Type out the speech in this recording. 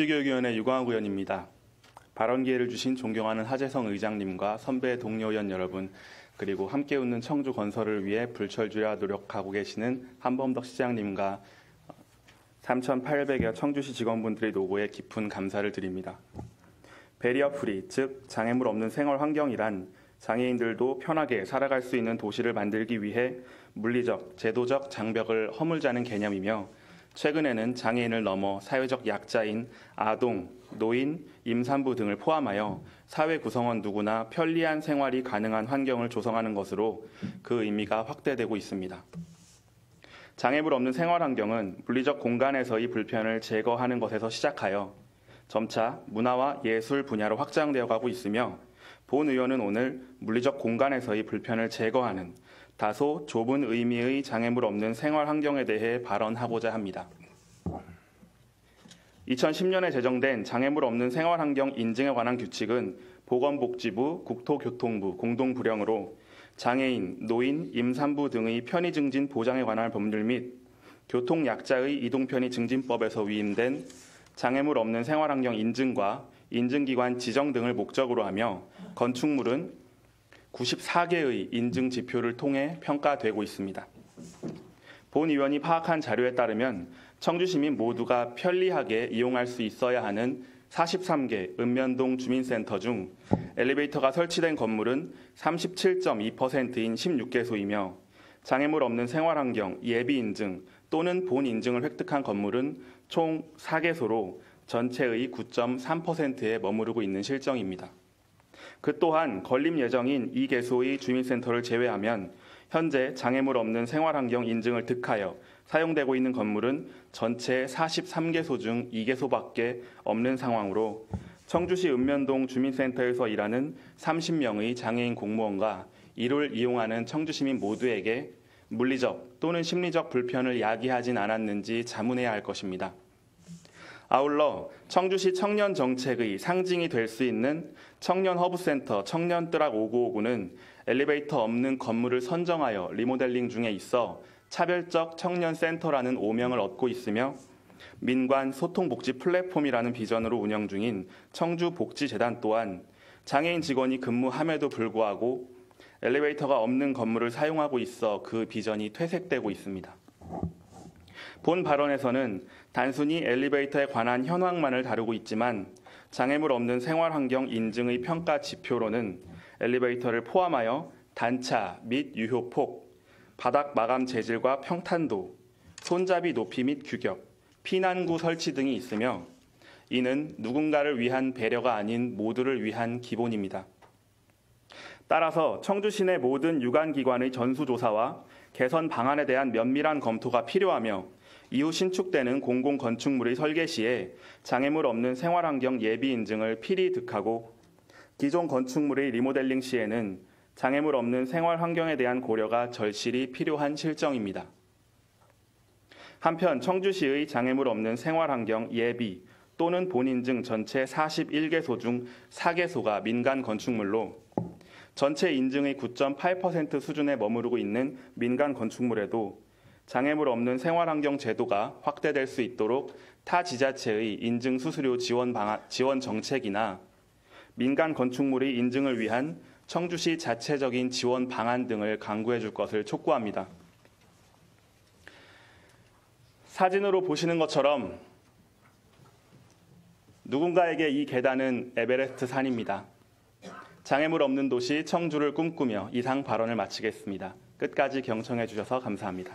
복지교육위원회 유광학 의원입니다. 발언 기회를 주신 존경하는 하재성 의장님과 선배 동료 의원 여러분, 그리고 함께 웃는 청주 건설을 위해 불철주야 노력하고 계시는 한범덕 시장님과 3,800여 청주시 직원분들의 노고에 깊은 감사를 드립니다. 배리어 프리, 즉 장애물 없는 생활 환경이란 장애인들도 편하게 살아갈 수 있는 도시를 만들기 위해 물리적, 제도적 장벽을 허물자는 개념이며, 최근에는 장애인을 넘어 사회적 약자인 아동, 노인, 임산부 등을 포함하여 사회 구성원 누구나 편리한 생활이 가능한 환경을 조성하는 것으로 그 의미가 확대되고 있습니다. 장애물 없는 생활 환경은 물리적 공간에서의 불편을 제거하는 것에서 시작하여 점차 문화와 예술 분야로 확장되어 가고 있으며, 본 의원은 오늘 물리적 공간에서의 불편을 제거하는 다소 좁은 의미의 장애물 없는 생활 환경에 대해 발언하고자 합니다. 2010년에 제정된 장애물 없는 생활 환경 인증에 관한 규칙은 보건복지부, 국토교통부 공동 부령으로 장애인, 노인, 임산부 등의 편의 증진 보장에 관한 법률 및 교통약자의 이동편의 증진법에서 위임된 장애물 없는 생활 환경 인증과 인증기관 지정 등을 목적으로 하며, 건축물은 94개의 인증 지표를 통해 평가되고 있습니다. 본 의원이 파악한 자료에 따르면 청주 시민 모두가 편리하게 이용할 수 있어야 하는 43개 읍면동 주민센터 중 엘리베이터가 설치된 건물은 37.2%인 16개소이며, 장애물 없는 생활환경 예비 인증 또는 본 인증을 획득한 건물은 총 4개소로 전체의 9.3%에 머무르고 있는 실정입니다. 그 또한 건립 예정인 2개소의 주민센터를 제외하면 현재 장애물 없는 생활환경 인증을 득하여 사용되고 있는 건물은 전체 43개소 중 2개소밖에 없는 상황으로, 청주시 읍면동 주민센터에서 일하는 30명의 장애인 공무원과 이를 이용하는 청주시민 모두에게 물리적 또는 심리적 불편을 야기하진 않았는지 자문해야 할 것입니다. 아울러 청주시 청년 정책의 상징이 될 수 있는 청년 허브센터 청년뜨락 5959는 엘리베이터 없는 건물을 선정하여 리모델링 중에 있어 차별적 청년센터라는 오명을 얻고 있으며, 민관 소통복지 플랫폼이라는 비전으로 운영 중인 청주복지재단 또한 장애인 직원이 근무함에도 불구하고 엘리베이터가 없는 건물을 사용하고 있어 그 비전이 퇴색되고 있습니다. 본 발언에서는 단순히 엘리베이터에 관한 현황만을 다루고 있지만, 장애물 없는 생활환경 인증의 평가 지표로는 엘리베이터를 포함하여 단차 및 유효폭, 바닥 마감 재질과 평탄도, 손잡이 높이 및 규격, 피난구 설치 등이 있으며, 이는 누군가를 위한 배려가 아닌 모두를 위한 기본입니다. 따라서 청주시 내 모든 유관기관의 전수조사와 개선 방안에 대한 면밀한 검토가 필요하며, 이후 신축되는 공공건축물의 설계 시에 장애물 없는 생활환경 예비 인증을 필히 득하고, 기존 건축물의 리모델링 시에는 장애물 없는 생활 환경에 대한 고려가 절실히 필요한 실정입니다. 한편 청주시의 장애물 없는 생활 환경 예비 또는 본인증 전체 41개소 중 4개소가 민간 건축물로, 전체 인증의 9.8% 수준에 머무르고 있는 민간 건축물에도 장애물 없는 생활환경 제도가 확대될 수 있도록 타 지자체의 인증 수수료 지원 정책이나 민간 건축물의 인증을 위한 청주시 자체적인 지원 방안 등을 강구해 줄 것을 촉구합니다. 사진으로 보시는 것처럼 누군가에게 이 계단은 에베레스트 산입니다. 장애물 없는 도시 청주를 꿈꾸며 이상 발언을 마치겠습니다. 끝까지 경청해 주셔서 감사합니다.